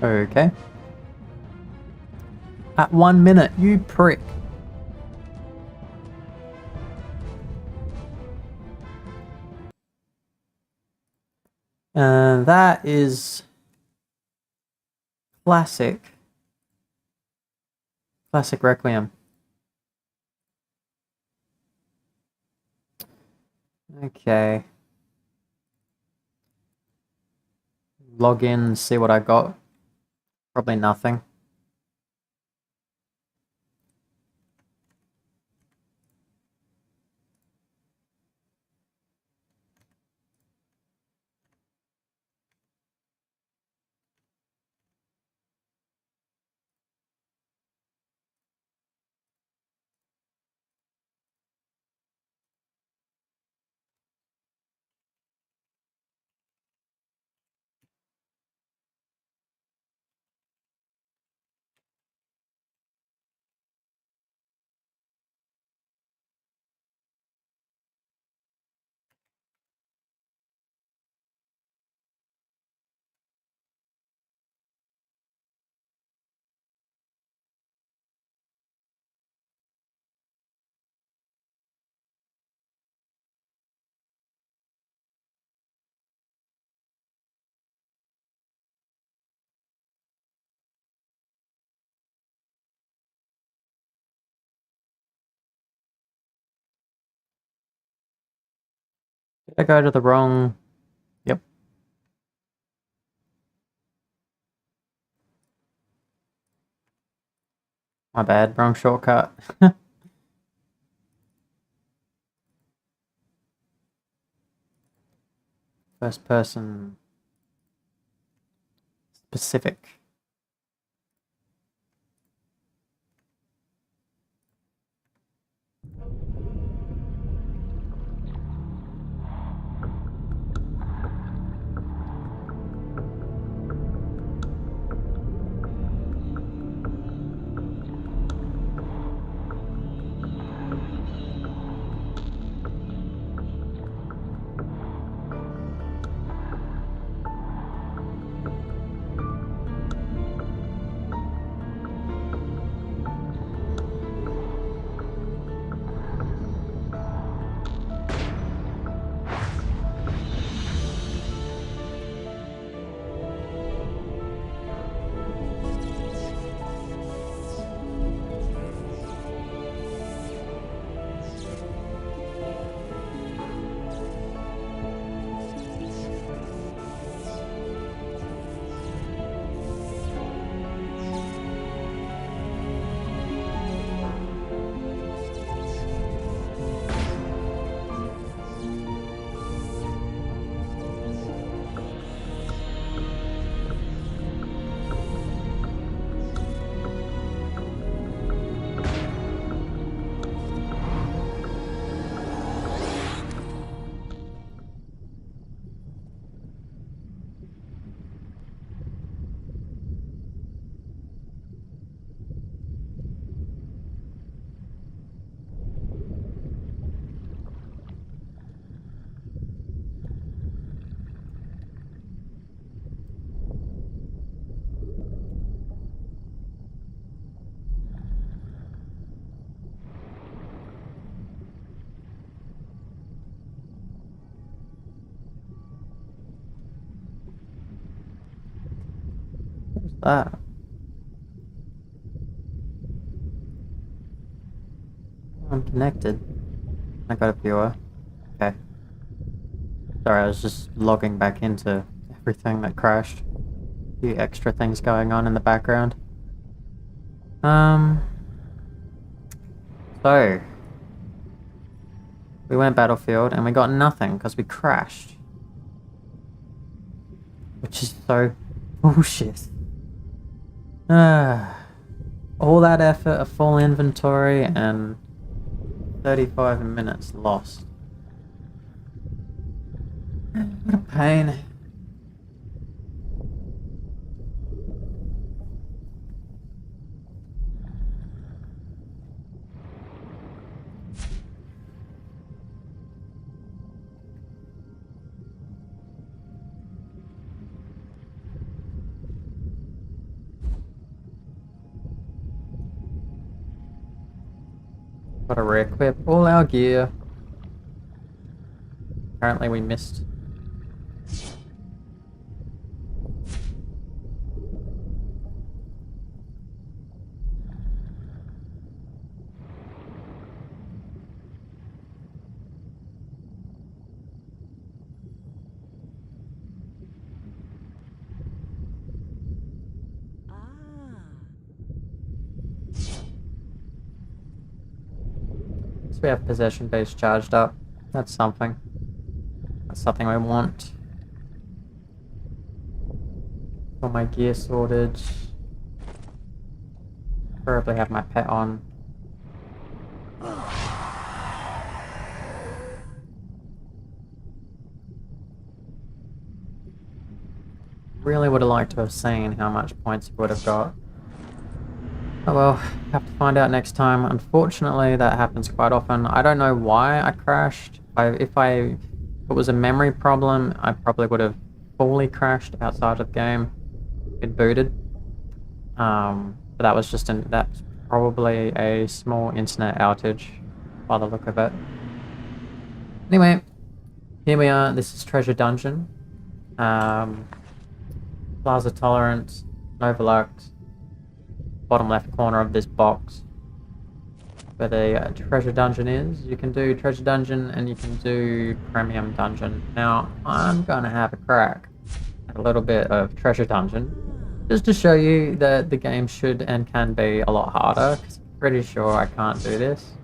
Okay. At 1 minute, you prick. That is classic. Classic Requiem. Okay. Log in, see what I got. Probably nothing. Did I go to the wrong... Yep. My bad, wrong shortcut. First person... Specific. What's that? I'm connected. I got a viewer. Okay. Sorry, I was just logging back into everything that crashed. A few extra things going on in the background. So... We went Battlefield and we got nothing because we crashed. Which is so bullshit. All that effort, a full inventory, and 35 minutes lost. What a pain. Gotta re-equip all our gear. Apparently we missed. So we have possession base charged up. That's something. That's something we want. For my gear sorted. Preferably have my pet on. Really would have liked to have seen how much points he would have got. Oh well, have to find out next time. Unfortunately, that happens quite often. I don't know why I crashed. If it was a memory problem, I probably would have fully crashed outside of the game. Been booted. But that was that's probably a small internet outage by the look of it. Anyway, here we are. This is Treasure Dungeon. Plaza Tolerance, Overlooked. Bottom left corner of this box where the treasure dungeon is. You can do treasure dungeon and you can do premium dungeon. Now I'm gonna have a crack at a little bit of treasure dungeon just to show you that the game should and can be a lot harder, because I'm pretty sure I can't do this.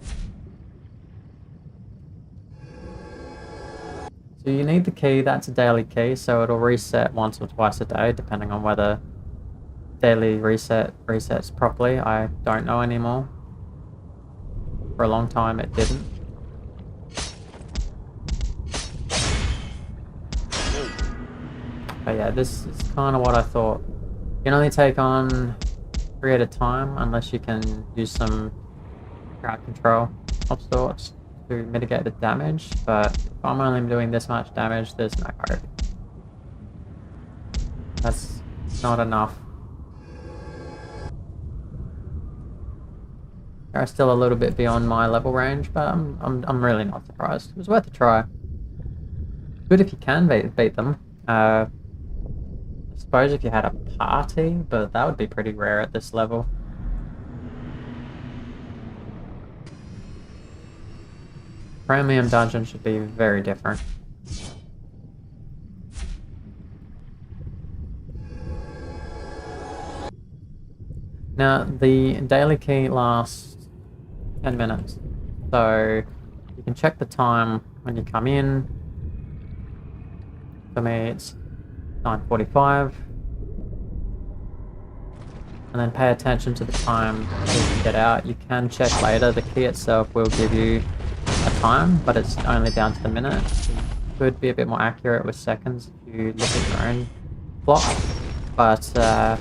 So you need the key. That's a daily key, so it'll reset once or twice a day depending on whether daily resets properly. I don't know anymore. For a long time it didn't. But yeah, this is kind of what I thought. You can only take on 3 at a time unless you can use some crowd control of sorts to mitigate the damage, but if I'm only doing this much damage, there's no hope. That's not enough. They're still a little bit beyond my level range, but I'm really not surprised. It was worth a try. Good if you can beat them. I suppose if you had a party, but that would be pretty rare at this level. Premium dungeon should be very different. Now, the daily key lasts 10 minutes, so you can check the time when you come in. For me, it's 9:45, and then pay attention to the time to get out. You can check later. The key itself will give you a time, but it's only down to the minute. You could be a bit more accurate with seconds if you look at your own clock, but in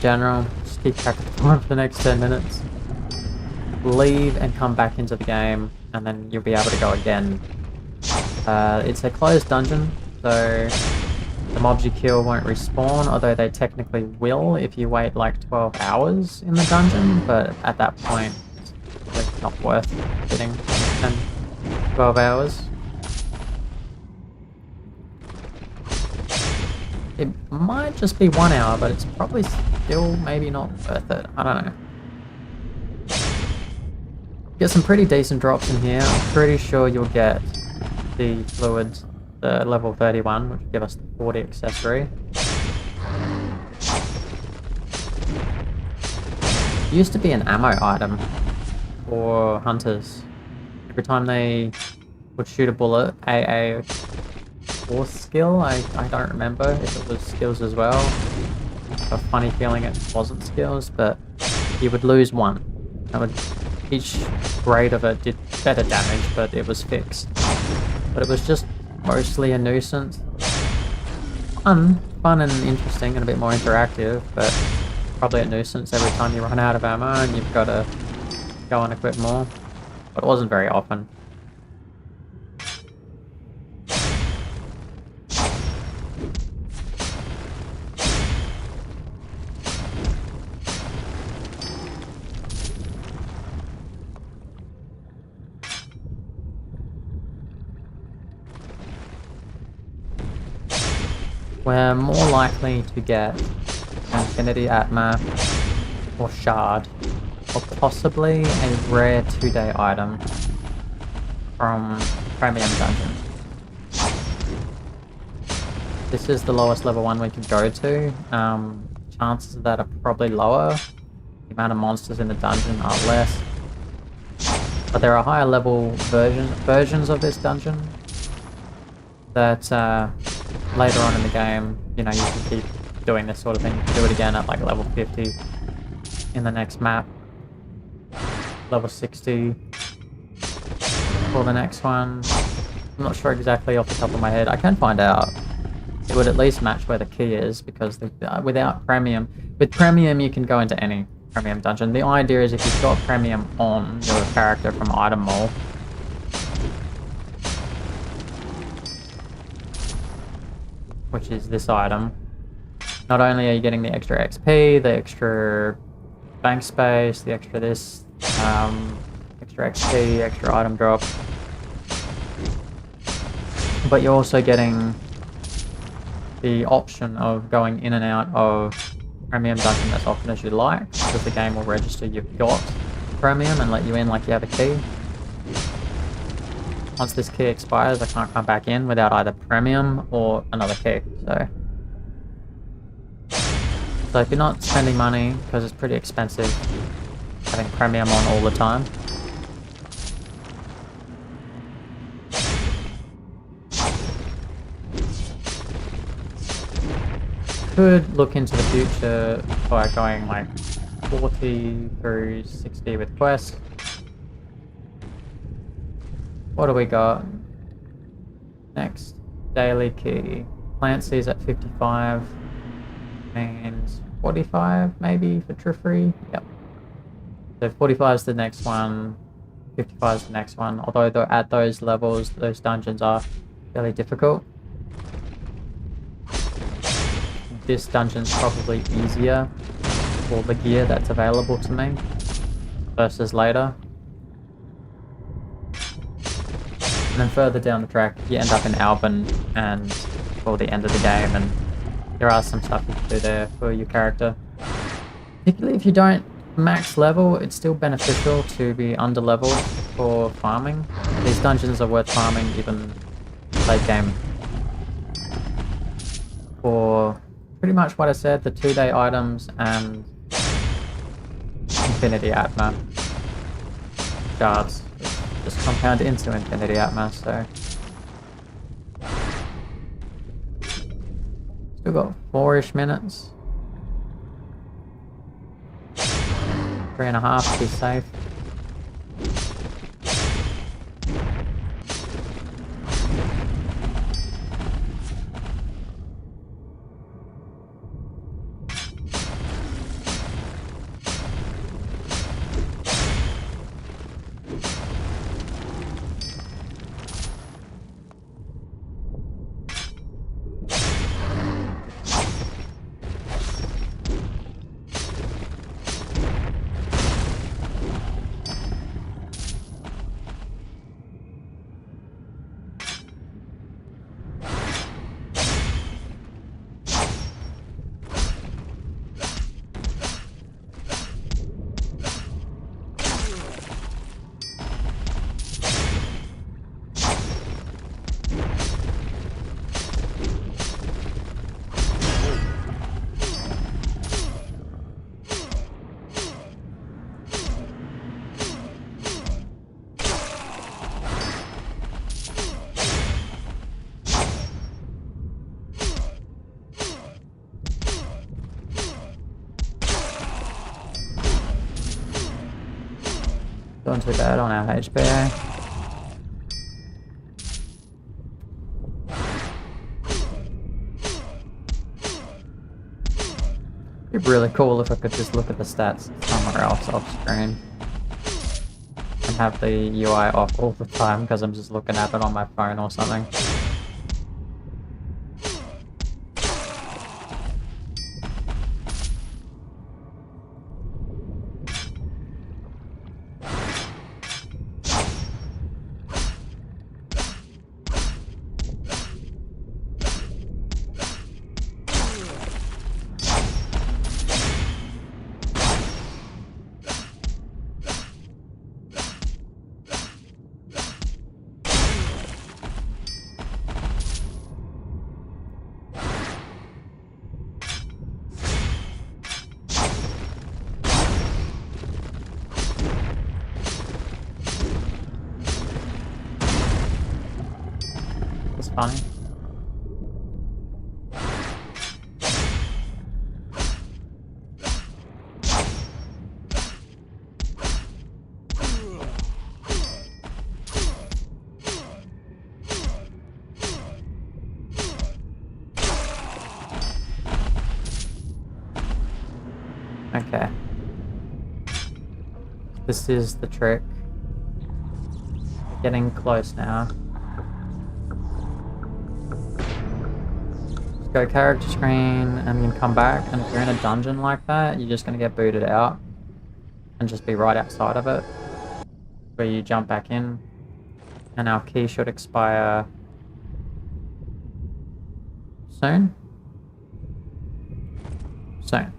general, just keep track of the time for the next 10 minutes. Leave and come back into the game, and then you'll be able to go again. It's a closed dungeon, so the mobs you kill won't respawn, although they technically will if you wait like 12 hours in the dungeon, but at that point, it's not worth sitting 10, 12 hours. It might just be 1 hour, but it's probably still maybe not worth it. I don't know. Get some pretty decent drops in here. I'm pretty sure you'll get the fluids, the level 31, which will give us the 40 accessory. It used to be an ammo item for hunters. Every time they would shoot a bullet, AA or skill, I don't remember if it was skills as well. A funny feeling it wasn't skills, but you would lose one. Each grade of it did better damage, but it was fixed. But it was just mostly a nuisance. Fun and interesting and a bit more interactive, but probably a nuisance every time you run out of ammo and you've got to go and equip more. But it wasn't very often. we're more likely to get Infinity Atma or Shard, or possibly a rare 2-day item from Premium Dungeon. This is the lowest level one we could go to. Chances of that are probably lower. The amount of monsters in the dungeon are less. But there are higher level versions of this dungeon that later on in the game, you know, you can keep doing this sort of thing. You can do it again at like level 50 in the next map. Level 60 for the next one. I'm not sure exactly off the top of my head. I can find out. It would at least match where the key is, because without Premium... With Premium, you can go into any Premium dungeon. The idea is if you've got Premium on your character from Item Mall, which is this item, not only are you getting the extra XP, the extra bank space, the extra this, extra XP, extra item drop, but you're also getting the option of going in and out of Premium dungeon as often as you like, because the game will register you've got Premium and let you in like you have a key. Once this key expires, I can't come back in without either Premium or another key. So if you're not spending money, because it's pretty expensive having Premium on all the time, could look into the future by going like 40 through 60 with quests. What do we got? Next, daily key. Plant seeds at 55 and 45 maybe for Trifree. Yep. So 45 is the next one, 55 is the next one. Although at those levels, those dungeons are fairly difficult. This dungeon's probably easier for the gear that's available to me versus later. And then further down the track, you end up in Albin and for the end of the game, and there are some stuff you can do there for your character. Particularly if you don't max level, it's still beneficial to be under leveled for farming. These dungeons are worth farming even late game. For pretty much what I said, the 2-day items and Infinity Atma shards just compound into Infinity Atma, so still got 4-ish minutes, 3.5 to be safe. Doing too bad on our HPA. It'd be really cool if I could just look at the stats somewhere else off screen and have the UI off all the time because I'm just looking at it on my phone or something. funny. Okay. This is the trick. We're getting close now. Just go character screen and then come back, and if you're in a dungeon like that, you're just gonna get booted out and just be right outside of it, where you jump back in, and our key should expire soon. Soon.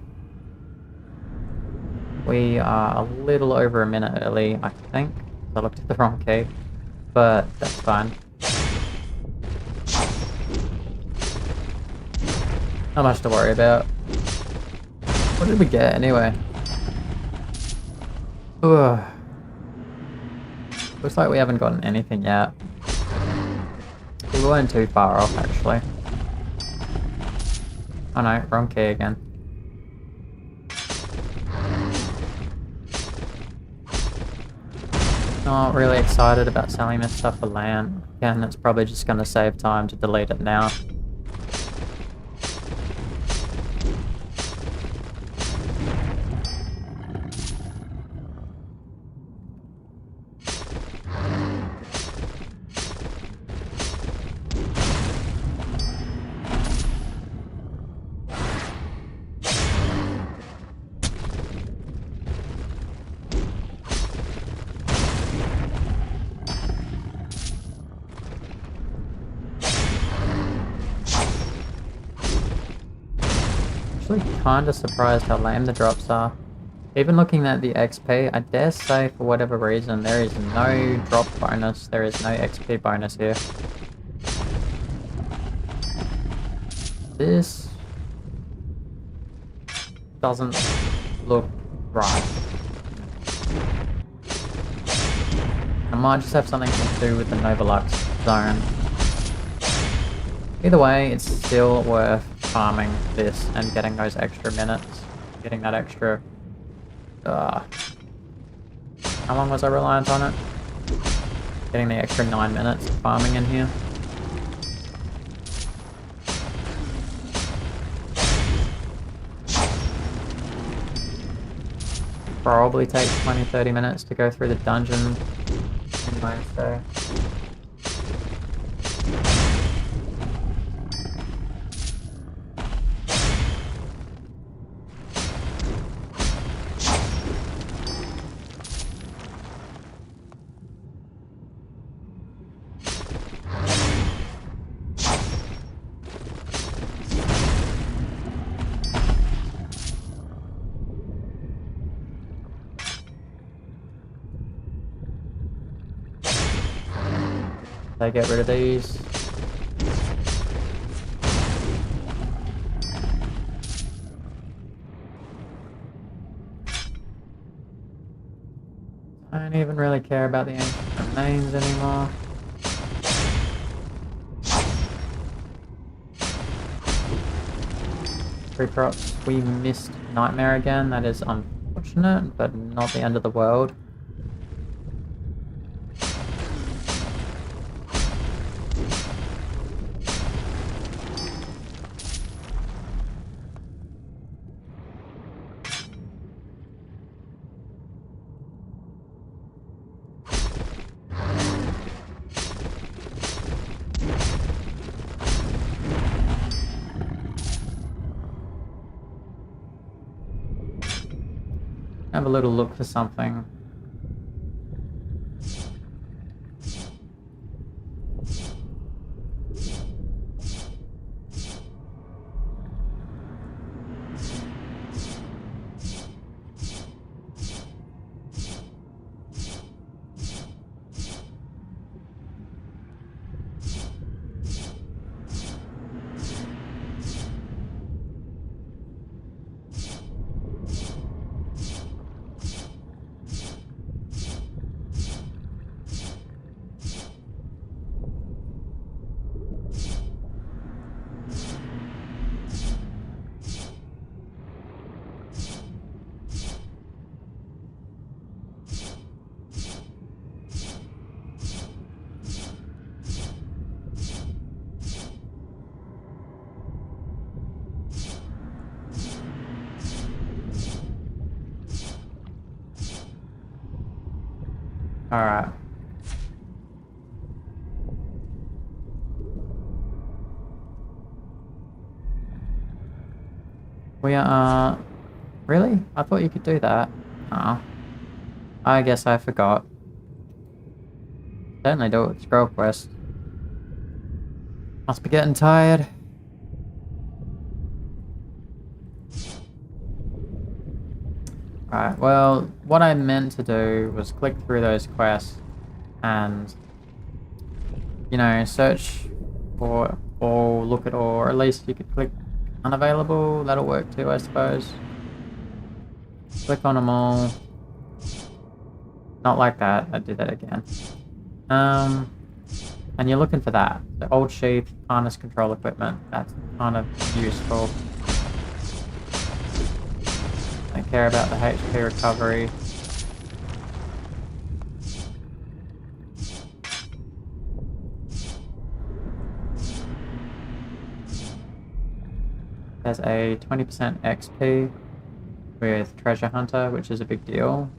We are a little over a minute early, I think. I looked at the wrong key, but that's fine. Not much to worry about. What did we get anyway? Ugh. Looks like we haven't gotten anything yet. We weren't too far off, actually. Oh no, wrong key again. Not really excited about selling this stuff for land. Again, it's probably just going to save time to delete it now. Kind of surprised how lame the drops are. Even looking at the XP, I dare say for whatever reason there is no drop bonus, there is no XP bonus here. This doesn't look right. I might just have something to do with the Novolux zone. Either way, it's still worth farming this and getting those extra minutes. Getting that extra... how long was I reliant on it? Getting the extra 9 minutes of farming in here. Probably take 20-30 minutes to go through the dungeon anyway, so... I get rid of these. I don't even really care about the ancient remains anymore. Three props. We missed Nightmare again. That is unfortunate, but not the end of the world. Have a little look for something. Alright. We are... Really? I thought you could do that. Oh. I guess I forgot. Certainly do it with Scroll Quest. Must be getting tired. Right, well, what I meant to do was click through those quests and, you know, search for all, look at all, or at least you could click unavailable, that'll work too, I suppose. Click on them all. Not like that, I did that again. And you're looking for that. The old sheath, harness control equipment, that's kind of useful. Don't care about the HP recovery. There's a 20% XP with Treasure Hunter, which is a big deal,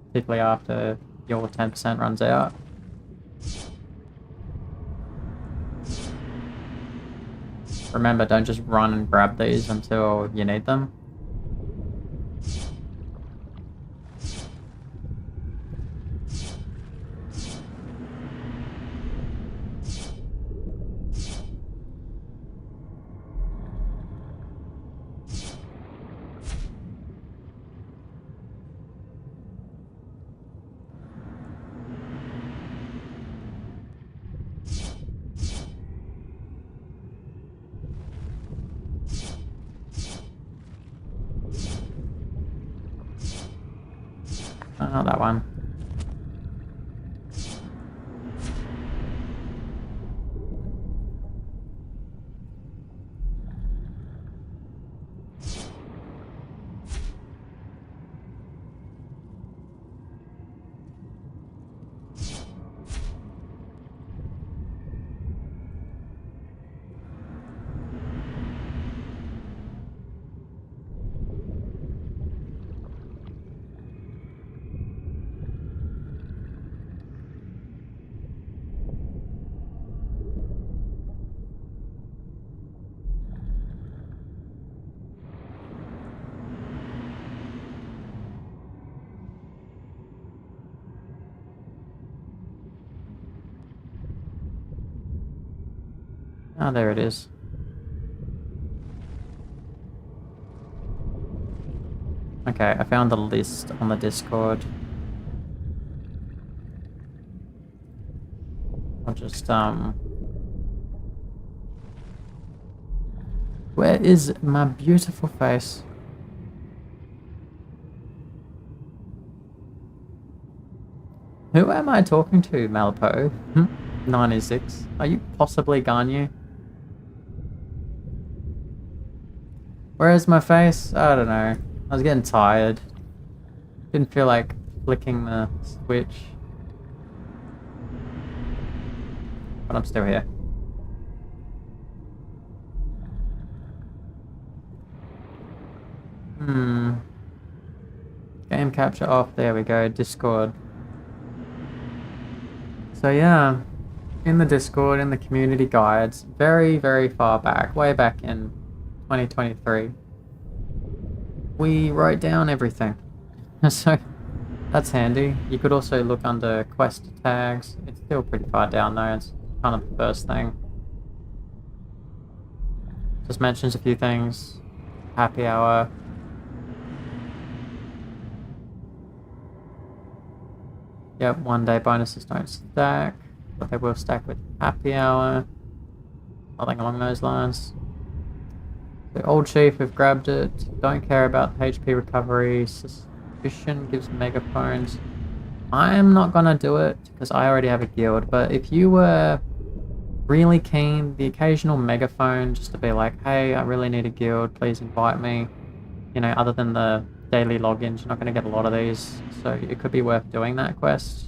particularly after your 10% runs out. Remember, don't just run and grab these until you need them. Not that one. Oh, there it is. Okay, I found the list on the Discord. I'll just, where is my beautiful face? Who am I talking to, Malpo? 96. Are you possibly Ganyu? Where is my face? I don't know. I was getting tired. Didn't feel like flicking the switch. But I'm still here. Game capture off. There we go. Discord. So yeah, in the Discord, in the community guides, very, very far back, way back in 2023, we wrote down everything. So that's handy. You could also look under quest tags. It's still pretty far down though. It's kind of the first thing. Just mentions a few things. Happy hour. Yep, 1 day bonuses don't stack, but they will stack with happy hour. Nothing along those lines. The old chief, we've grabbed it. Don't care about the HP recovery. Suspicion gives megaphones. I'm not gonna do it because I already have a guild, but if you were really keen, the occasional megaphone just to be like, hey, I really need a guild, please invite me. You know, other than the daily logins, you're not going to get a lot of these, so it could be worth doing that quest.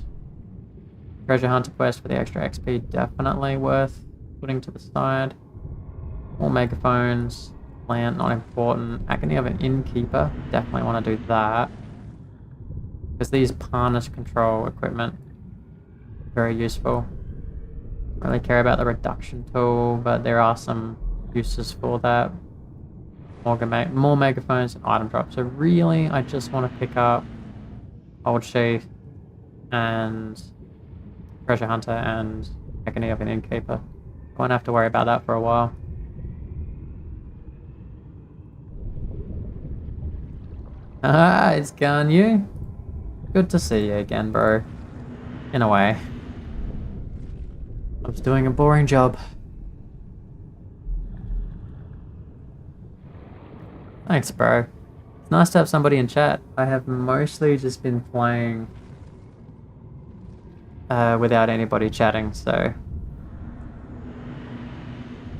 Treasure Hunter quest for the extra XP, definitely worth putting to the side. More megaphones, land, not important. Agony of an Innkeeper, definitely want to do that. Because these harness control equipment very useful. Don't really care about the reduction tool, but there are some uses for that. More megaphones and item drops. So really, I just want to pick up Old Sheath and Treasure Hunter and Agony of an Innkeeper. Won't have to worry about that for a while. Ah, it's gone you. Good to see you again, bro. In a way. I was doing a boring job. Thanks, bro. It's nice to have somebody in chat. I have mostly just been playing without anybody chatting, so...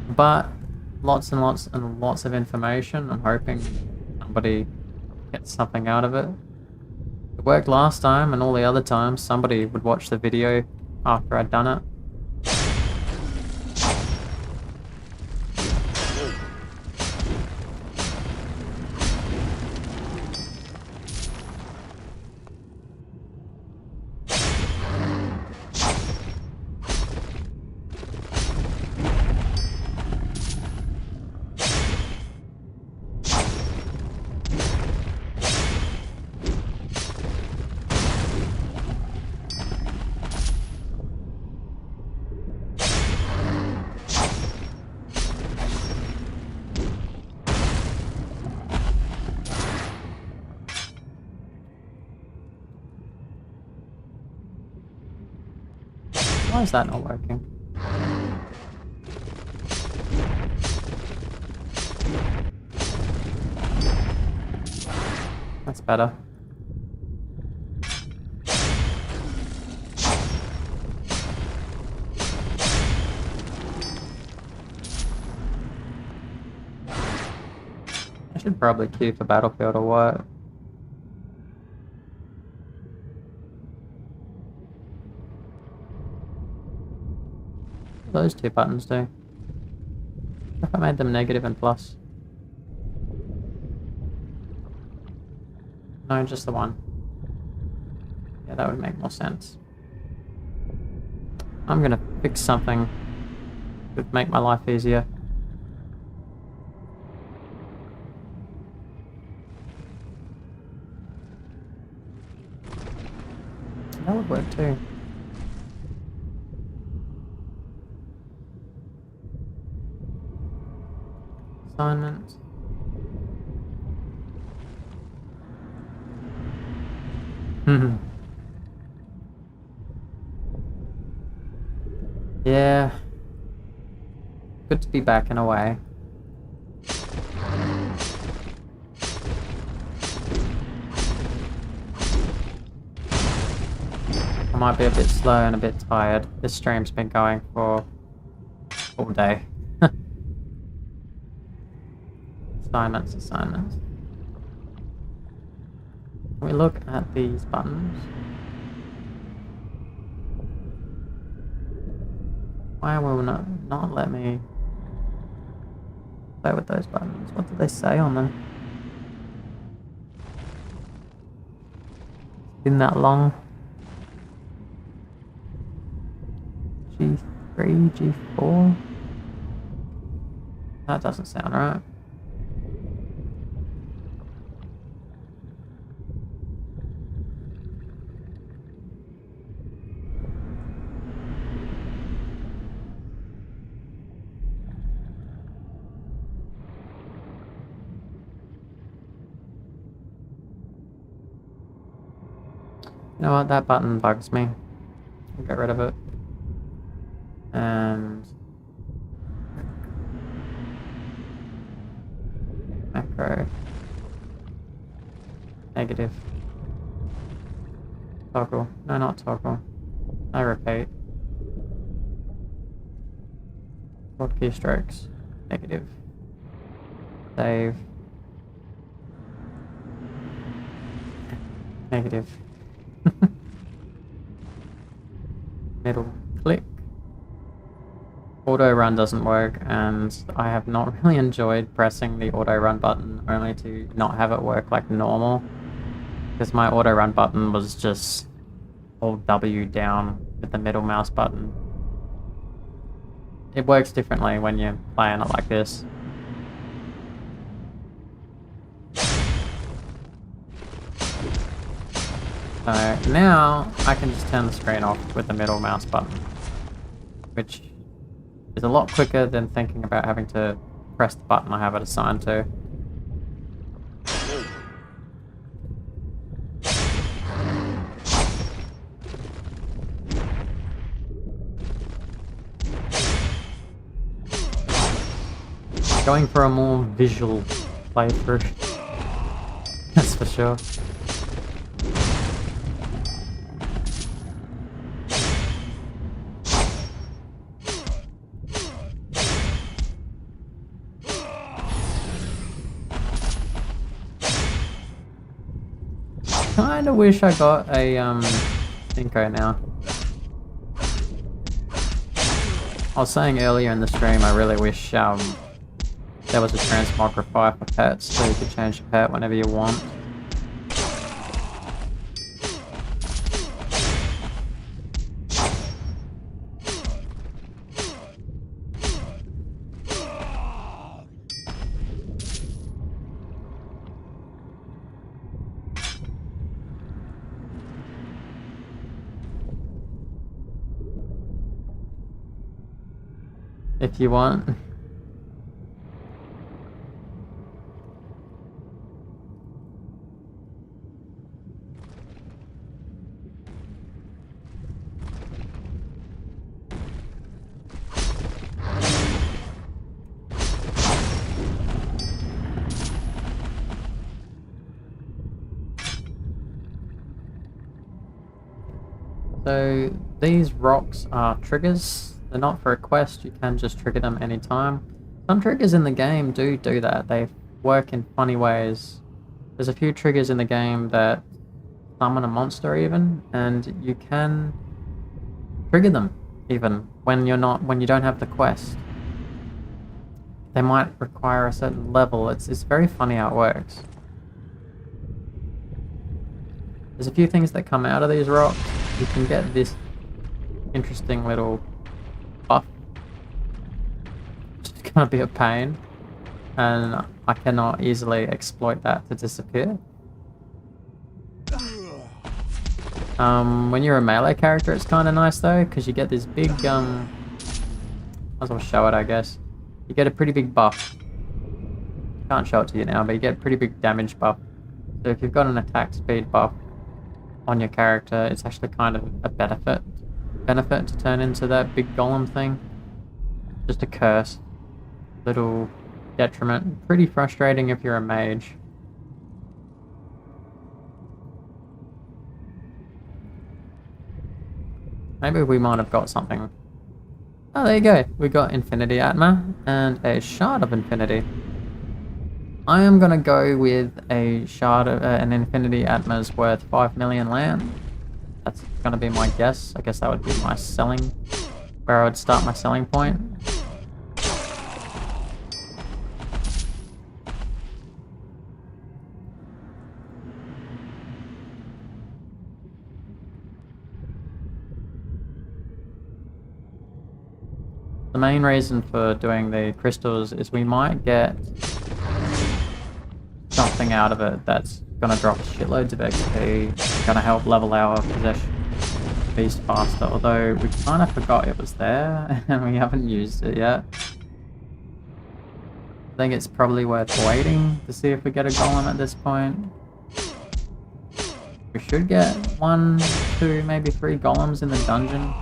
But lots and lots and lots of information. I'm hoping somebody gets something out of it. It worked last time, and all the other times somebody would watch the video after I'd done it. Why is that not working? That's better. I should probably queue for Battlefield or what? Those two buttons do. If I made them negative and plus. No, just the one. Yeah, that would make more sense. I'm gonna fix something that would make my life easier. That would work too. Assignment. Yeah. Good to be back in a way. I might be a bit slow and a bit tired. This stream's been going for all day. Assignments. Can we look at these buttons? Why will not let me play with those buttons? What do they say on them? It's been that long. G3, G4? That doesn't sound right. You know what, that button bugs me. I'll get rid of it. And macro. Negative. Toggle. No, not toggle. I repeat. Hold keystrokes. Negative. Save. Negative. Middle click. Auto run doesn't work, and I have not really enjoyed pressing the auto run button only to not have it work like normal, because my auto run button was just hold W down with the middle mouse button. It works differently when you're playing it like this. So now I can just turn the screen off with the middle mouse button, which is a lot quicker than thinking about having to press the button I have it assigned to. Going for a more visual playthrough, that's for sure. Kinda wish I got a Cinco now. I was saying earlier in the stream, I really wish there was a transmogrifier for pets, so you could change the pet whenever you want. If you want. So these rocks are triggers. They're not for a quest, you can just trigger them anytime. Some triggers in the game do that. They work in funny ways. There's a few triggers in the game that summon a monster even, and you can trigger them even when you don't have the quest. They might require a certain level. It's very funny how it works. There's a few things that come out of these rocks. You can get this interesting little buff. It's gonna be a pain, and I cannot easily exploit that to disappear. When you're a melee character, it's kind of nice though, because you get this big, might as well show it, I guess. You get a pretty big buff. Can't show it to you now, but you get a pretty big damage buff. So if you've got an attack speed buff on your character, it's actually kind of a benefit to turn into that big golem thing. Just a curse. Little detriment. Pretty frustrating if you're a mage. Maybe we might have got something. Oh, there you go. We got Infinity Atma and a Shard of Infinity. I am gonna go with a shard of an Infinity Atma's worth 5 million land. That's gonna be my guess. I guess that would be my where I would start my selling point. The main reason for doing the crystals is we might get something out of it that's gonna drop shitloads of XP, gonna help level our possession beast faster, although we kind of forgot it was there and we haven't used it yet. I think it's probably worth waiting to see if we get a golem at this point. We should get 1, 2, maybe 3 golems in the dungeon.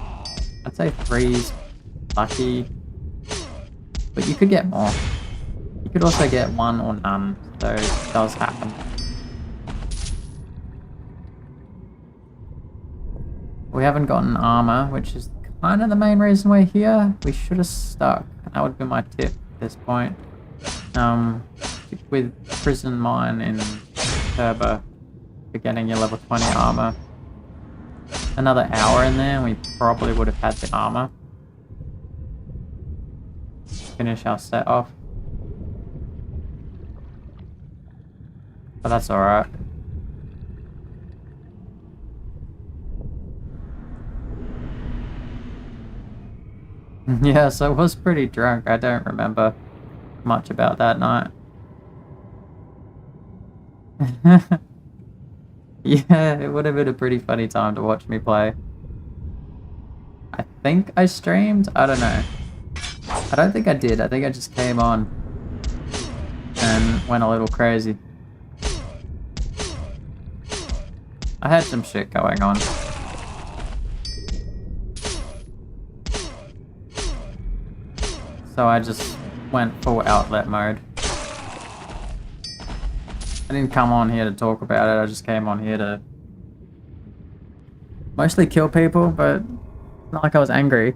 I'd say 3's lucky, but you could get more. You could also get 1 or none, so it does happen. We haven't gotten armor, which is kind of the main reason we're here. We should have stuck. That would be my tip at this point. Stick with Prison Mine in Turbo for getting your level 20 armor. Another hour in there and we probably would have had the armor. Finish our set off. But that's alright. Yes, I was pretty drunk. I don't remember much about that night. Yeah, it would have been a pretty funny time to watch me play. I think I streamed? I don't know. I don't think I did. I think I just came on and went a little crazy. I had some shit going on. So I just went full outlet mode. I didn't come on here to talk about it, I just came on here to mostly kill people, but not like I was angry.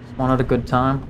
Just wanted a good time.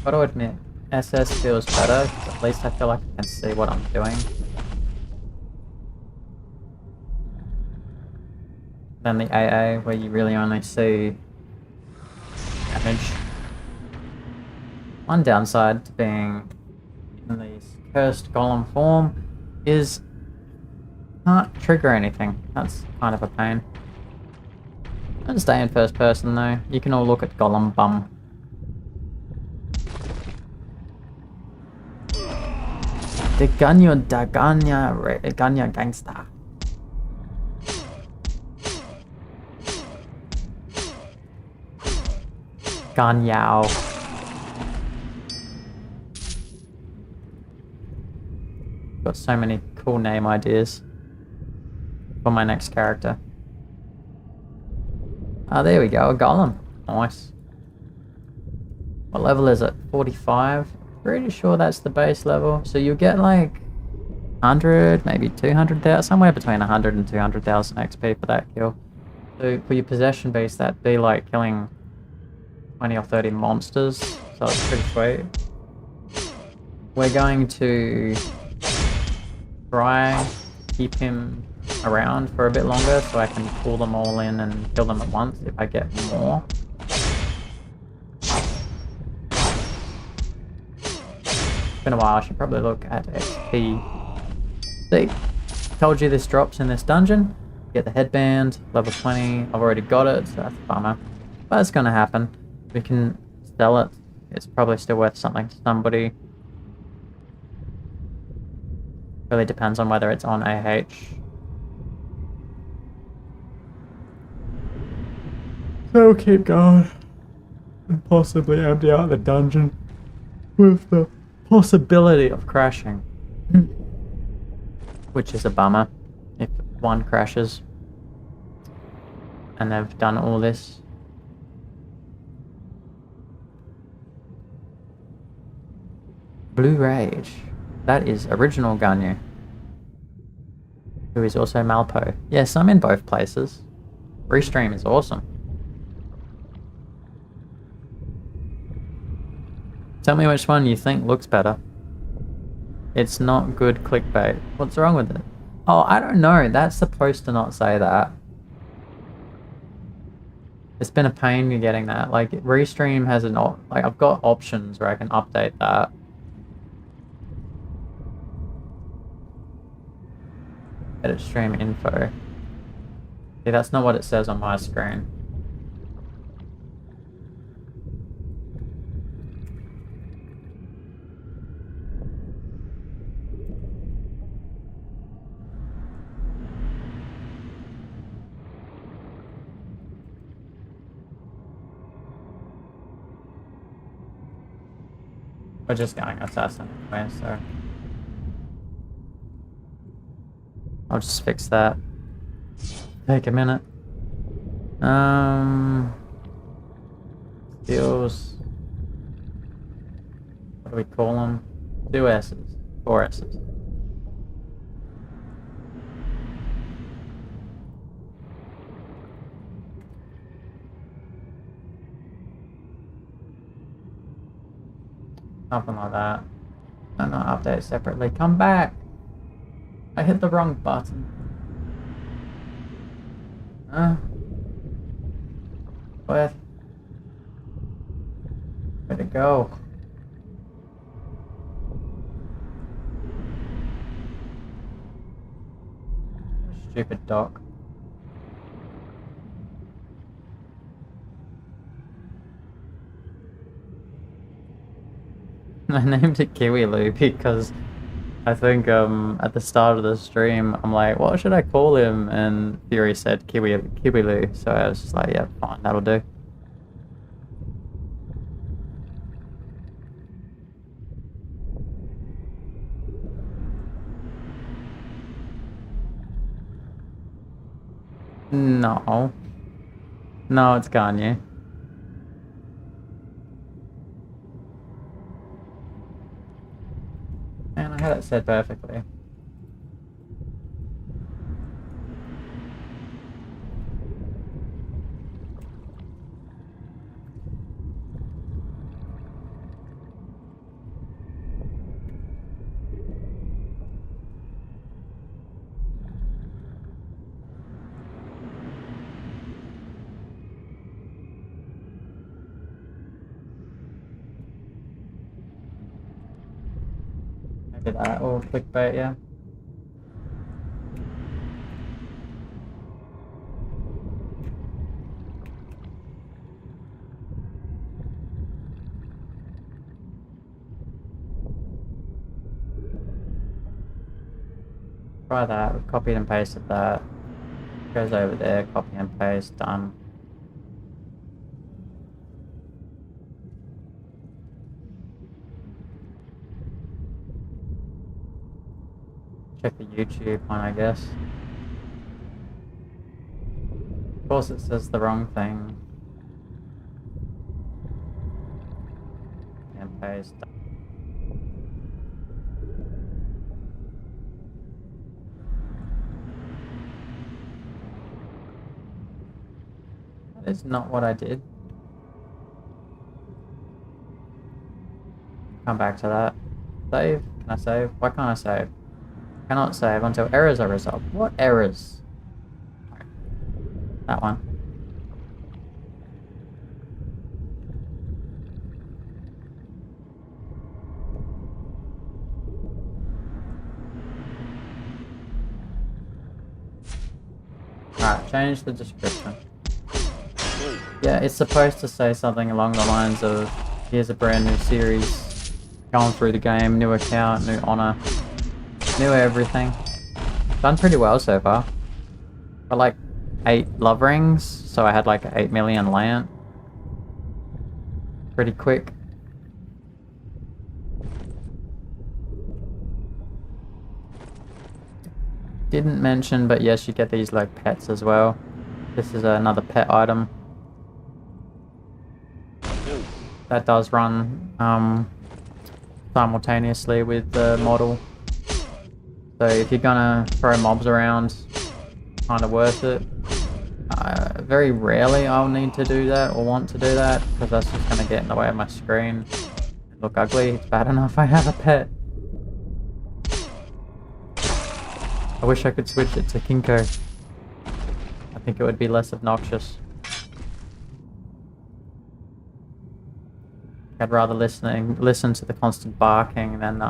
Gotta admit, SS feels better, 'cause at least I feel like I can see what I'm doing. Than the AA, where you really only see damage. One downside to being in this cursed golem form is can't trigger anything. That's kind of a pain. Don't stay in first person though. You can all look at golem bum. The Ganyo da Ganya Gangsta. Ganyao. Got so many cool name ideas for my next character. Oh, there we go, a golem. Nice. What level is it? 45? Pretty sure that's the base level. So you'll get like 100, maybe 200,000, somewhere between 100 and 200,000 XP for that kill. So for your possession base, that'd be like killing 20 or 30 monsters. So it's pretty sweet. We're going to try to keep him around for a bit longer so I can pull them all in and kill them at once if I get more. It's been a while, I should probably look at XP. See, told you this drops in this dungeon. Get the headband, level 20, I've already got it, so that's a bummer. But it's gonna happen. We can sell it. It's probably still worth something to somebody. Really depends on whether it's on AH. So we'll keep going. And possibly empty out the dungeon with the possibility of crashing. Which is a bummer if one crashes and they've done all this. Blue Rage. That is original Ganyu, who is also Malpo. Yes, I'm in both places. Restream is awesome. Tell me which one you think looks better. It's not good clickbait. What's wrong with it? Oh, I don't know. That's supposed to not say that. It's been a pain getting that. Like, Restream has an like, I've got options where I can update that. Edit stream info. See, that's not what it says on my screen. We're just going assassin anyway, so I'll just fix that. Take a minute. Skills. What do we call them? 2 S's. 4 S's. Something like that. No, not update separately. Come back! I hit the wrong button. Where'd it go? Stupid dock. I named it Kiwi Lou because I think at the start of the stream I'm like, what should I call him? And Fury said Kiwi Lou, so I was just like, yeah, fine, that'll do. No. No, it's Gagne. Man, I had it said perfectly. Maybe that or clickbait, yeah. Try that. We've copied and pasted that. Goes over there, copy and paste, done. Check the YouTube one, I guess. Of course it says the wrong thing. And paste. That is not what I did. Come back to that. Save? Can I save? Why can't I save? Cannot save until errors are resolved. What errors? That one. Alright, change the description. Yeah, it's supposed to say something along the lines of, here's a brand new series, going through the game, new account, new honor, new everything. Done pretty well so far. Got like 8 love rings, so I had like 8 million land. Pretty quick. Didn't mention, but yes, you get these like pets as well. This is another pet item. That does run simultaneously with the model. So if you're gonna throw mobs around, kind of worth it. Very rarely I'll need to do that or want to do that, because that's just gonna get in the way of my screen. Look ugly, it's bad enough I have a pet. I wish I could switch it to Kinko. I think it would be less obnoxious. I'd rather listen to the constant barking than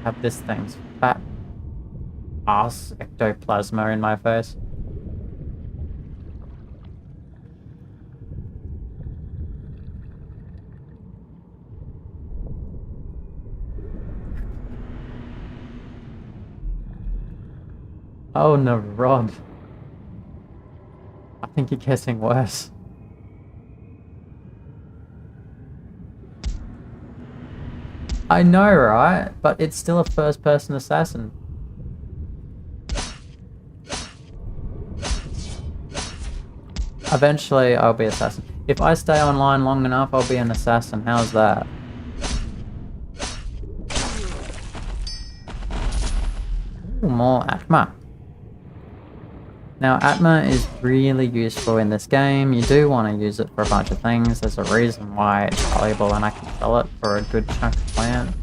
have this thing's fat ass ectoplasma in my face. Oh no, Rod. I think you're getting worse. I know, right? But it's still a first-person assassin. Eventually, I'll be assassin. If I stay online long enough, I'll be an assassin. How's that? Ooh, more Atma. Now, Atma is really useful in this game. You do want to use it for a bunch of things. There's a reason why it's valuable, and I can sell it for a good chunk of land.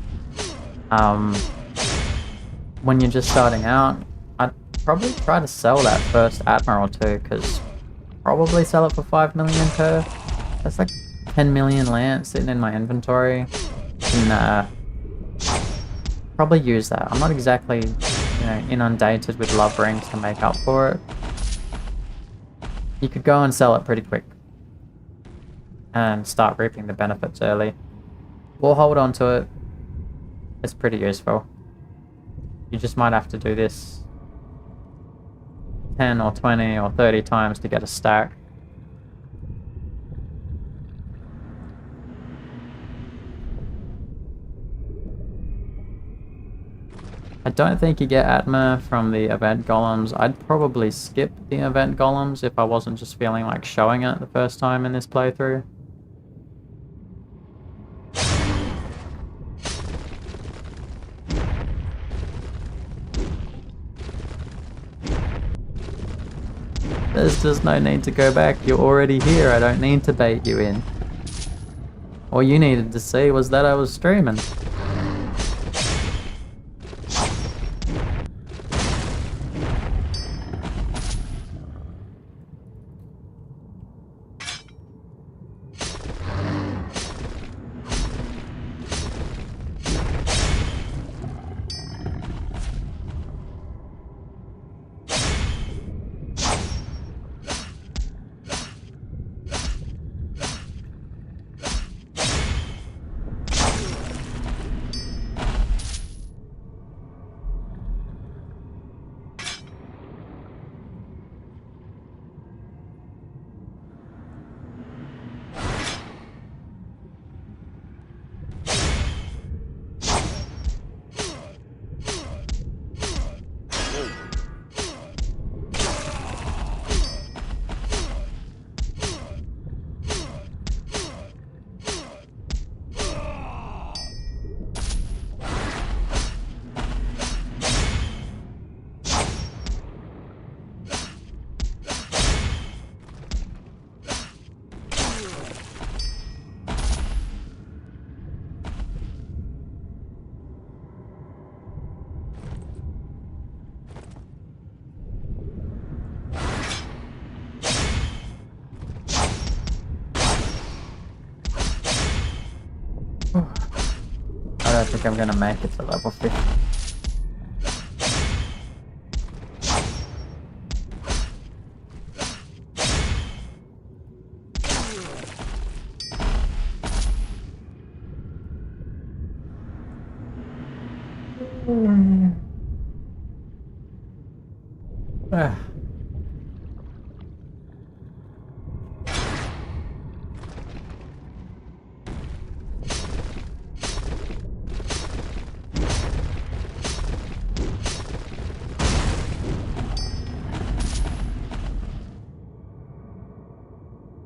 When you're just starting out, I'd probably try to sell that first Atma or two, because probably sell it for 5 million per. That's like 10 million land sitting in my inventory. And probably use that. I'm not exactly, you know, inundated with love rings to make up for it. You could go and sell it pretty quick and start reaping the benefits early. We'll hold on to it. It's pretty useful. You just might have to do this 10 or 20 or 30 times to get a stack. I don't think you get Atma from the event golems. I'd probably skip the event golems if I wasn't just feeling like showing it the first time in this playthrough. There's just no need to go back. You're already here. I don't need to bait you in. All you needed to see was that I was streaming. I don't think I'm gonna make it to level 50.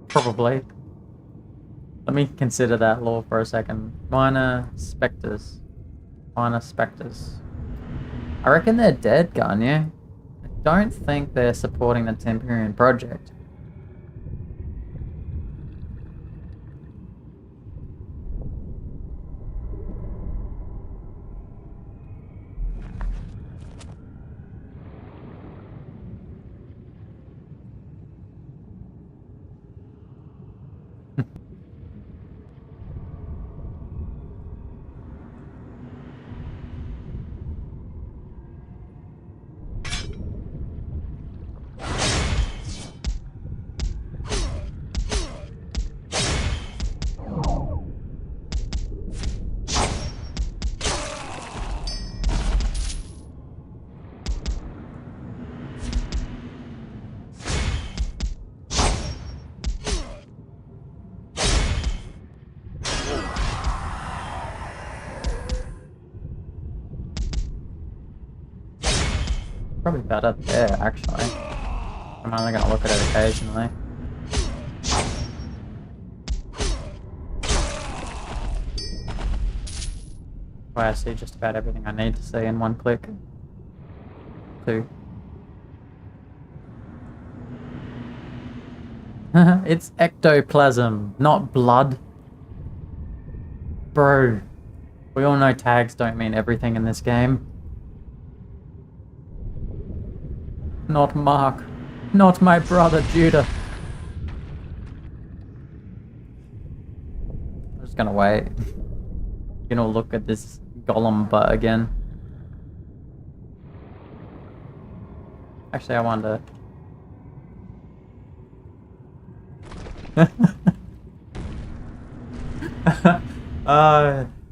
Probably. Let me consider that law for a second. Minor specters. Minor specters. I reckon they're dead, Garnier. I don't think they're supporting the Temperian project. Probably better there, actually. I'm only gonna look at it occasionally. Where I see just about everything I need to see in one click. 2. It's ectoplasm, not blood. Bro, we all know tags don't mean everything in this game. Not Mark. Not my brother Judah. I'm just gonna wait. You know, look at this golem butt again. Actually, I wonder.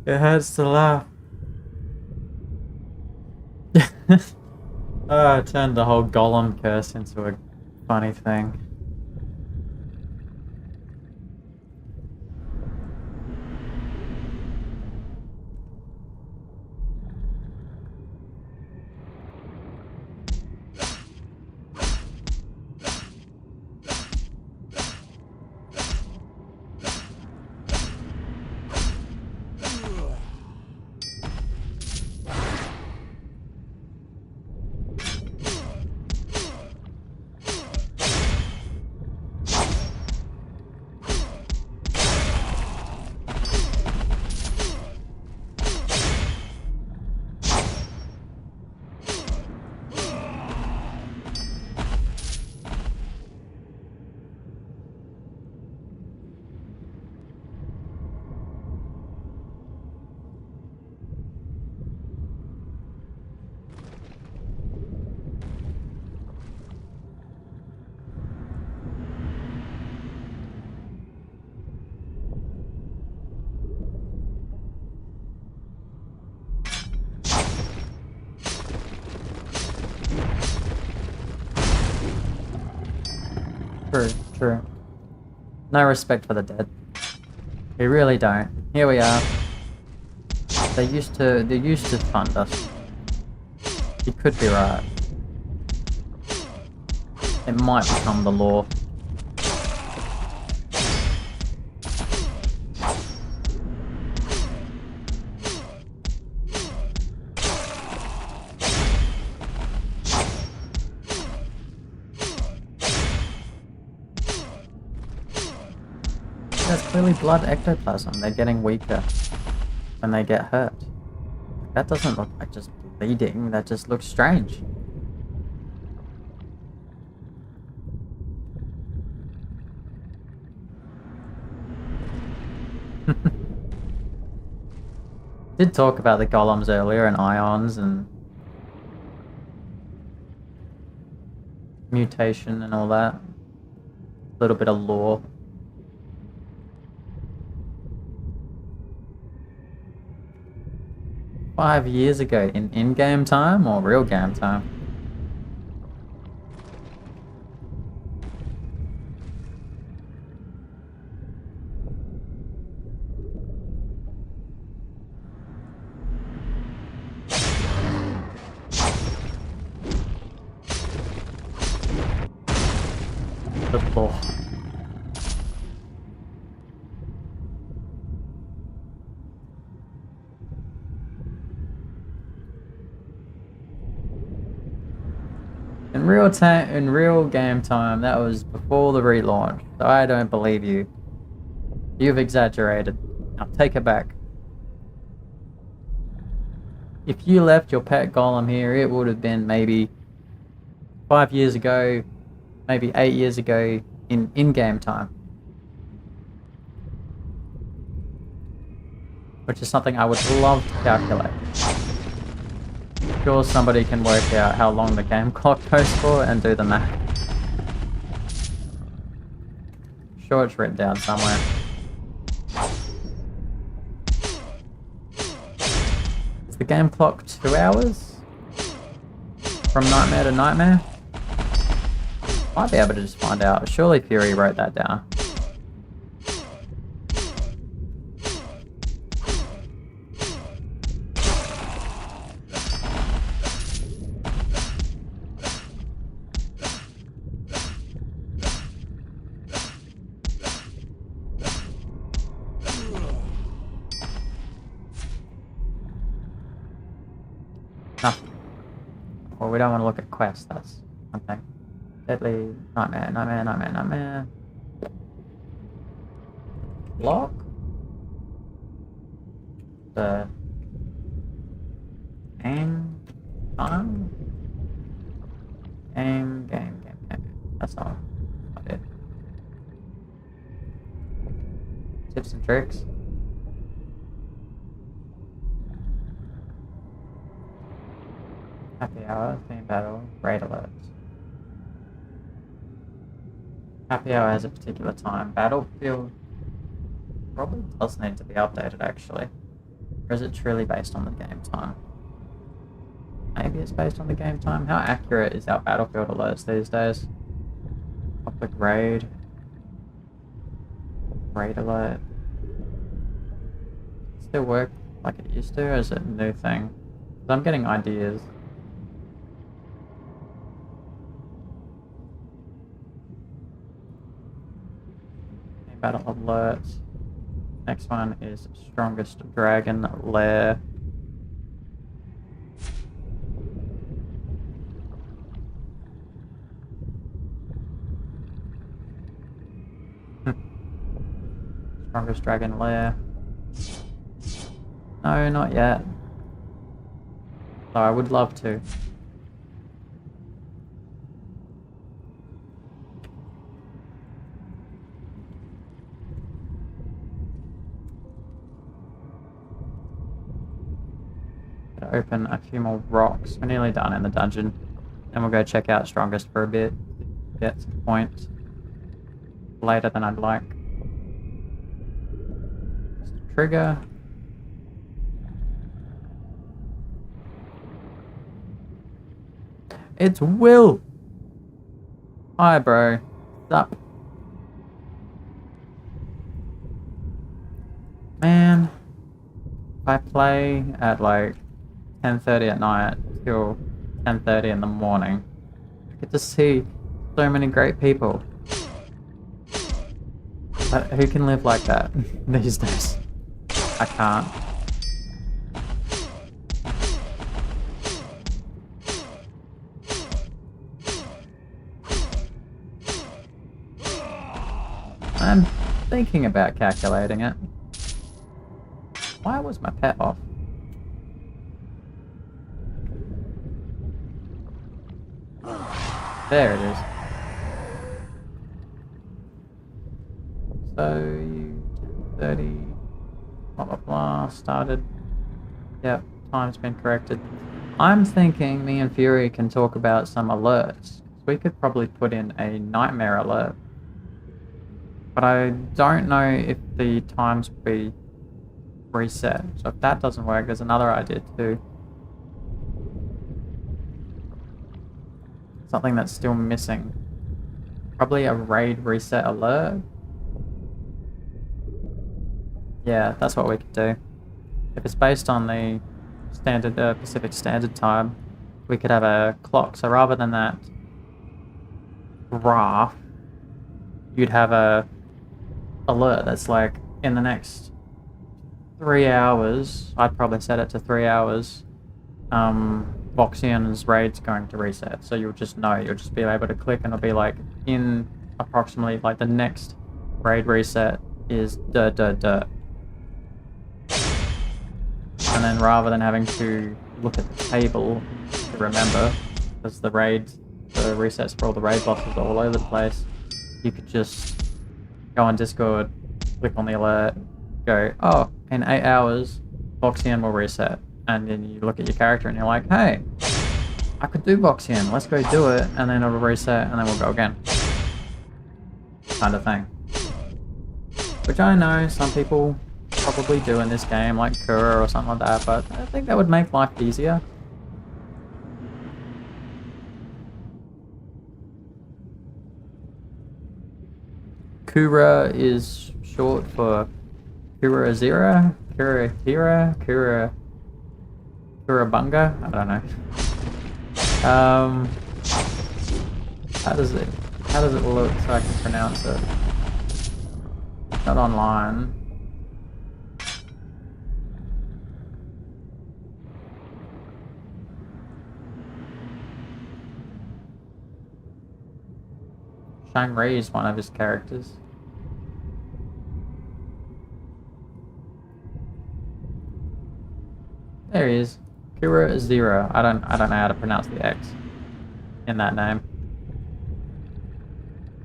It hurts to laugh. I turned the whole golem curse into a funny thing. True, true. No respect for the dead. We really don't. Here we are. They used to fund us. You could be right. It might become the law. There's clearly blood ectoplasm. They're getting weaker when they get hurt. That doesn't look like just bleeding. That just looks strange. Did talk about the golems earlier and ions and mutation and all that. A little bit of lore. $5 years ago in in-game time or real game time? The lore. In real game time, that was before the relaunch, so I don't believe you. You've exaggerated. Now take it back. If you left your pet golem here, it would have been maybe 5 years ago, maybe 8 years ago in in-game time. Which is something I would love to calculate. Sure, somebody can work out how long the game clock goes for and do the math. Sure, it's written down somewhere. Is the game clock 2 hours? From nightmare to nightmare? Might be able to just find out. Surely Fury wrote that down. Well, we don't want to look at quests, that's one thing. Deadly nightmare, nightmare, nightmare, nightmare. Lock? The game time? Game. That's not it. Tips and tricks. Happy hour, theme battle, raid alerts. Happy hour has a particular time. Battlefield probably does need to be updated actually. Or is it truly based on the game time? Maybe it's based on the game time. How accurate is our Battlefield alerts these days? Public raid. Raid alert. Still work like it used to, or is it a new thing? 'Cause I'm getting ideas. Okay, battle alerts. Next one is strongest dragon lair. Strongest dragon lair. No, not yet. Though I would love to. Gotta open a few more rocks. We're nearly done in the dungeon. Then we'll go check out strongest for a bit. Get to the point later than I'd like. Trigger. It's Will! Hi, bro. What's up? Man, if I play at like 10:30 at night till 10:30 in the morning, I get to see so many great people. But who can live like that these days? I can't. I'm thinking about calculating it. Why was my pet off? There it is. So, you 10:30, blah blah blah, started. Yep, time's been corrected. I'm thinking me and Fury can talk about some alerts. We could probably put in a nightmare alert. But I don't know if the times will be reset. So if that doesn't work, there's another idea too. Something that's still missing. Probably a raid reset alert. Yeah, that's what we could do. If it's based on the standard Pacific Standard Time, we could have a clock. So rather than that graph, you'd have a alert that's like in the next 3 hours. I'd probably set it to 3 hours. Voxian's raid's going to reset, so you'll just know. You'll just be able to click, and it'll be like in approximately like the next raid reset is duh. And then rather than having to look at the table to remember, because the resets for all the raid bosses are all over the place, you could just go on Discord, click on the alert, go, oh, in 8 hours, Voxian will reset. And then you look at your character and you're like, hey, I could do Voxian, let's go do it, and then it'll reset, and then we'll go again. Kind of thing. Which I know some people probably do in this game, like Kura or something like that, but I think that would make life easier. Kura is short for Kurazira, Kurahira, Kurabunga? I don't know. How does it look so I can pronounce it? Not online. Shang-Ri is one of his characters. There he is. Kira Zero. I don't know how to pronounce the X in that name.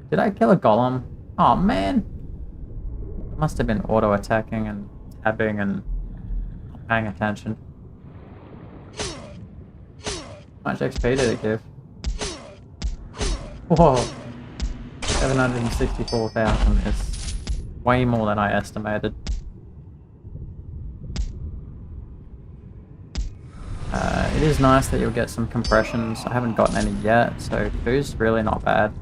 Did I kill a golem? Oh man! I must have been auto-attacking and tabbing and not paying attention. How much XP did it give? Whoa! 764,000 is way more than I estimated. It is nice that you'll get some compressions. I haven't gotten any yet, so 2's really not bad.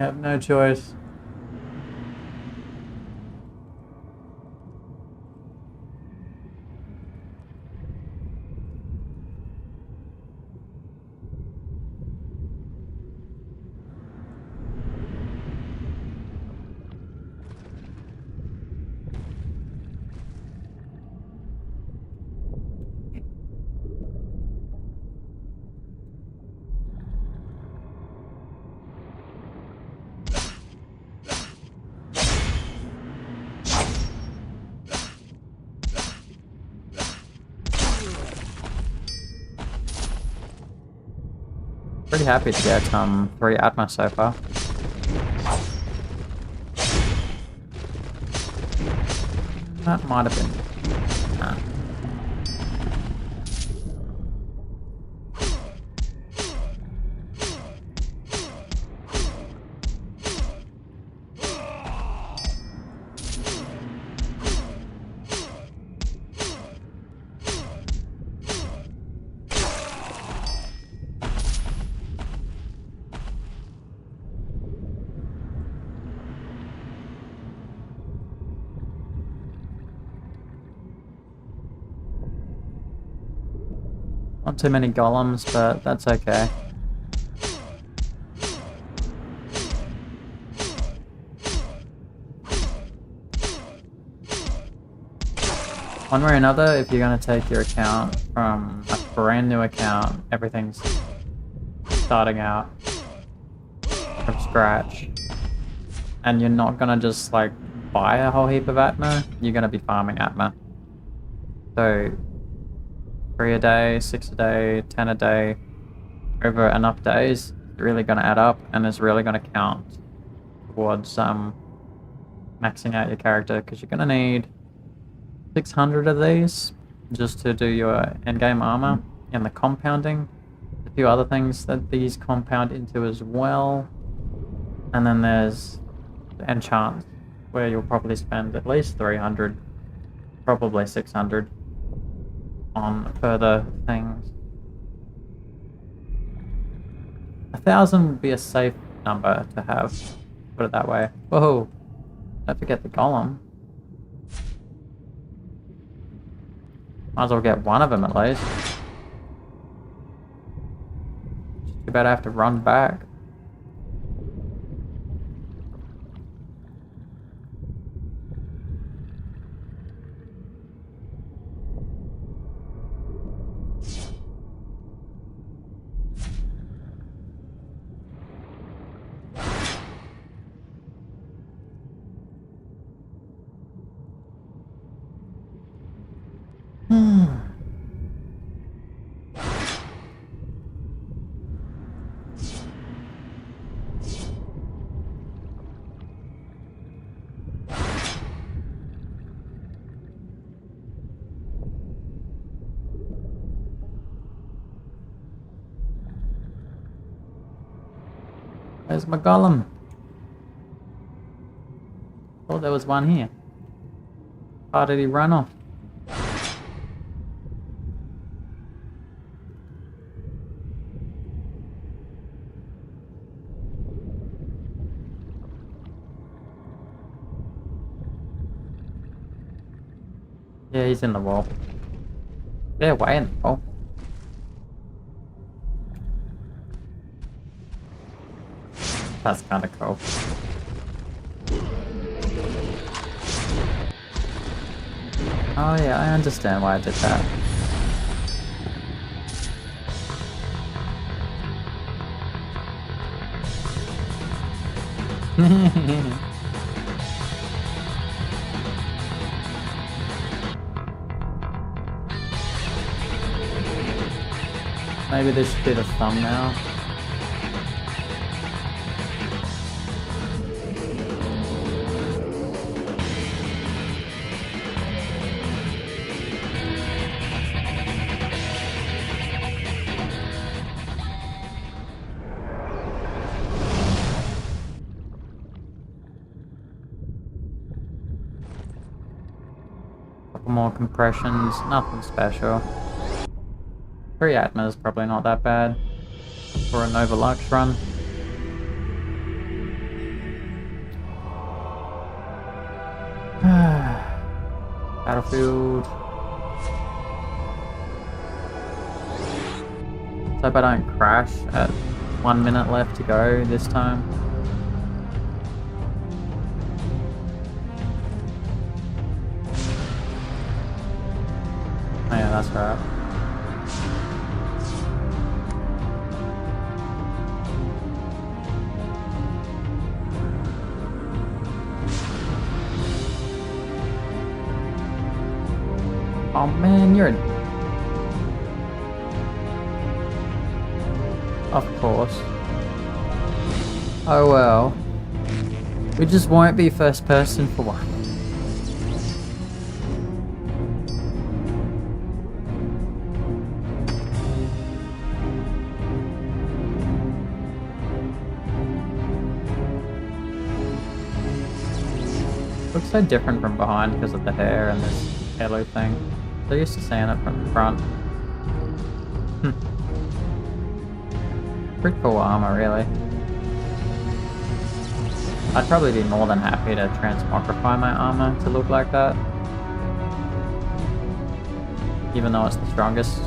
I have no choice. Pretty happy to get 3 Atma so far. That might have been. Nah. Not too many golems, but that's okay. One way or another, if you're going to take your account from a brand new account, everything's starting out from scratch, and you're not going to just like buy a whole heap of Atma, you're going to be farming Atma. So 3 a day, 6 a day, 10 a day, over enough days, it's really going to add up and it's really going to count towards maxing out your character, because you're going to need 600 of these just to do your endgame armor and the compounding. A few other things that these compound into as well. And then there's the enchant, where you'll probably spend at least 300, probably 600 on further things. 1,000 would be a safe number to have, put it that way. Whoa, don't forget the golem. Might as well get one of them at least. Just too bad I have to run back. Where's my golem? Oh, there was one here. How did he run off? Yeah, he's in the wall. They're way in the wall. That's kind of cool. Oh yeah, I understand why I did that. Maybe this should be the thumbnail. Couple more compressions, nothing special. 3 Atma is probably not that bad for a Nova Lux run. Battlefield. Let's hope I don't crash at 1 minute left to go this time. Oh yeah, that's right. Oh man, you're an... Of course. Oh well. We just won't be first person for one. Looks so different from behind because of the hair and this halo thing. So used to seeing it from the front. Pretty cool armor, really. I'd probably be more than happy to transmogrify my armor to look like that. Even though it's the strongest.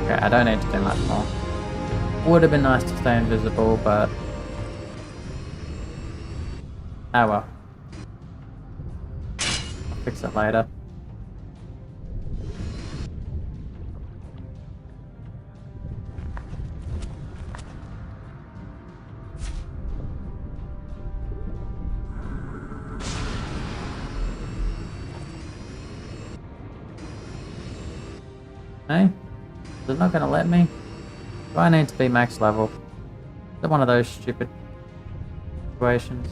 Okay, I don't need to do much more. Would have been nice to stay invisible, but... oh well. I'll fix it later. Hey? Is it not gonna let me? Do I need to be max level? Is it one of those stupid situations?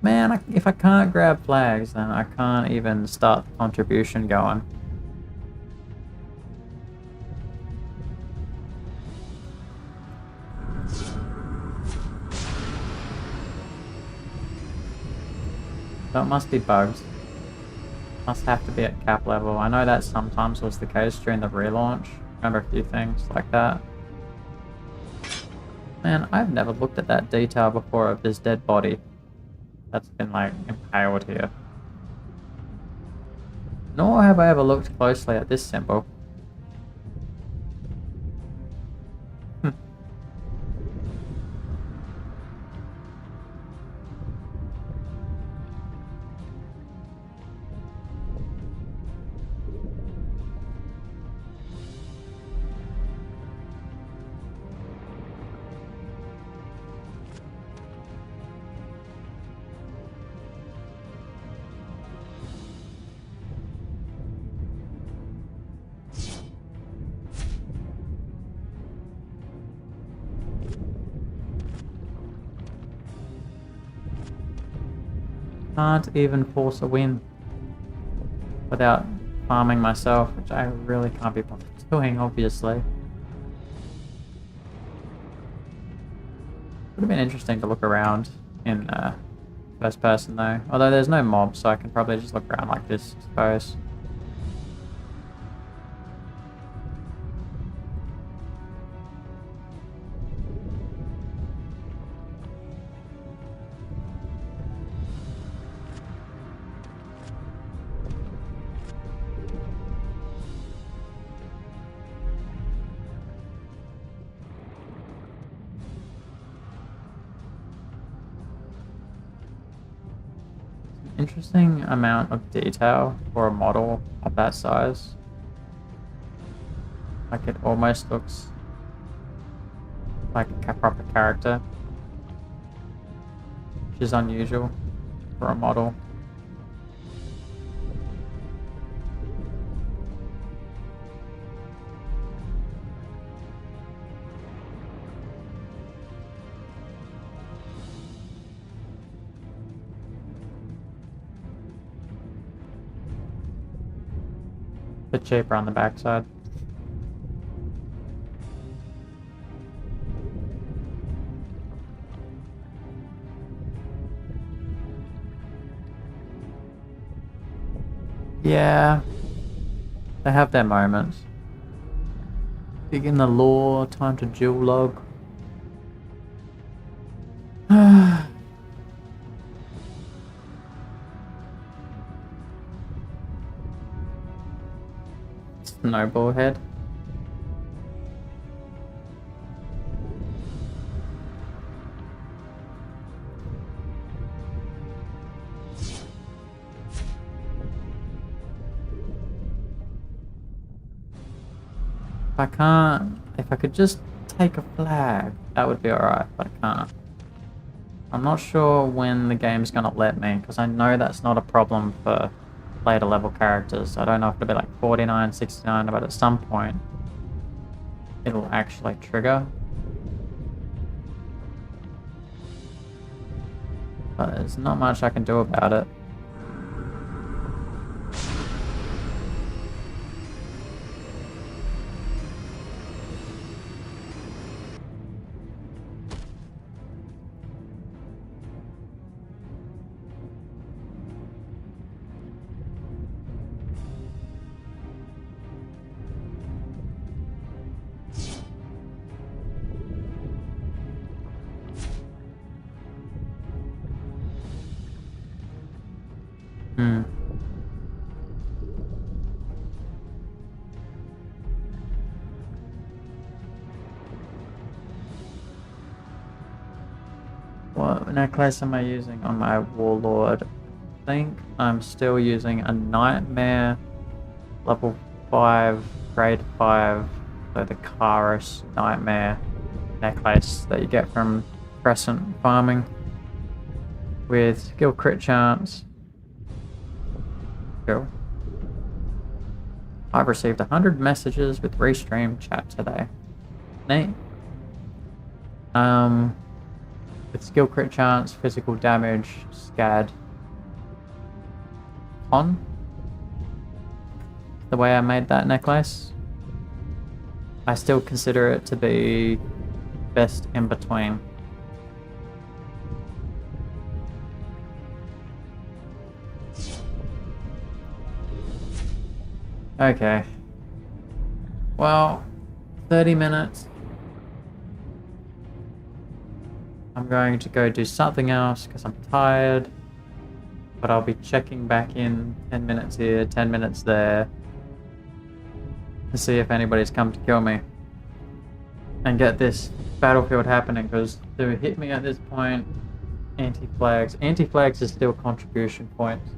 Man, if I can't grab flags, then I can't even start the contribution going. So it must be bugs. Must have to be at cap level. I know that sometimes was the case during the relaunch. Remember a few things like that. Man, I've never looked at that detail before of this dead body that's been like impaled here. Nor have I ever looked closely at this symbol. Can't even force a win without farming myself, which I really can't be bothered doing, obviously. Would have been interesting to look around in first person though. Although there's no mobs, so I can probably just look around like this, I suppose. Interesting amount of detail for a model of that size. Like it almost looks like a proper character, which is unusual for a model. Bit cheaper on the backside. Yeah, they have their moments. Big in the lore, time to dual log. Snowball head. If I could just take a flag, that would be alright, but I can't. I'm not sure when the game's gonna let me, because I know that's not a problem for later level characters. I don't know if it'll be like 49, 69, but at some point it'll actually trigger. But there's not much I can do about it. Hmm. What necklace am I using on my warlord? I think I'm still using a nightmare level 5, grade 5, so the Karis nightmare necklace that you get from Crescent farming with skill crit chance. Cool. I've received 100 messages with restream chat today. Neat. With skill crit chance, physical damage, scad. On. The way I made that necklace. I still consider it to be best in between. Okay. Well, 30 minutes. I'm going to go do something else because I'm tired. But I'll be checking back in 10 minutes here, 10 minutes there. To see if anybody's come to kill me. And get this battlefield happening, because to hit me at this point, anti-flags. Anti-flags is still contribution points.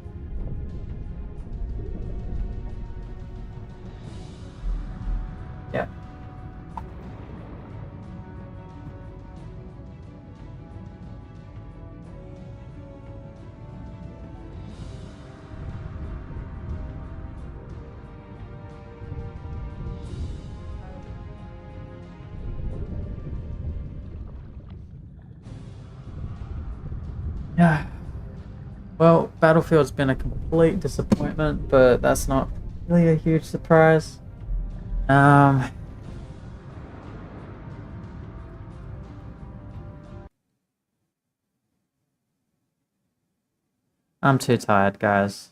Yeah. Yeah. Well, Battlefield's been a complete disappointment, but that's not really a huge surprise. I'm too tired, guys.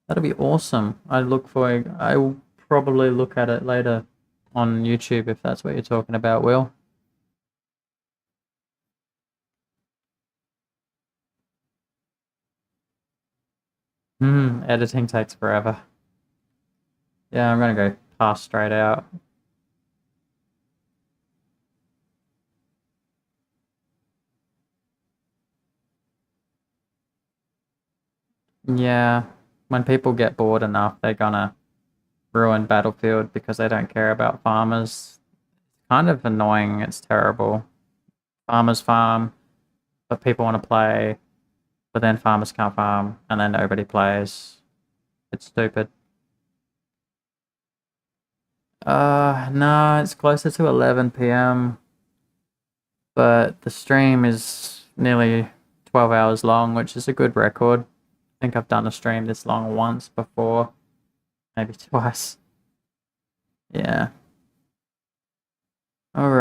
That'll be awesome. I will probably look at it later on YouTube if that's what you're talking about, Will. Editing takes forever. Yeah, I'm gonna go pass straight out. Yeah, when people get bored enough, they're gonna ruin Battlefield because they don't care about farmers. Kind of annoying, it's terrible. Farmers farm, but people want to play, but then farmers can't farm, and then nobody plays. It's stupid. No, it's closer to 11 p.m., but the stream is nearly 12 hours long, which is a good record. I think I've done a stream this long once before, maybe twice. Yeah. All right.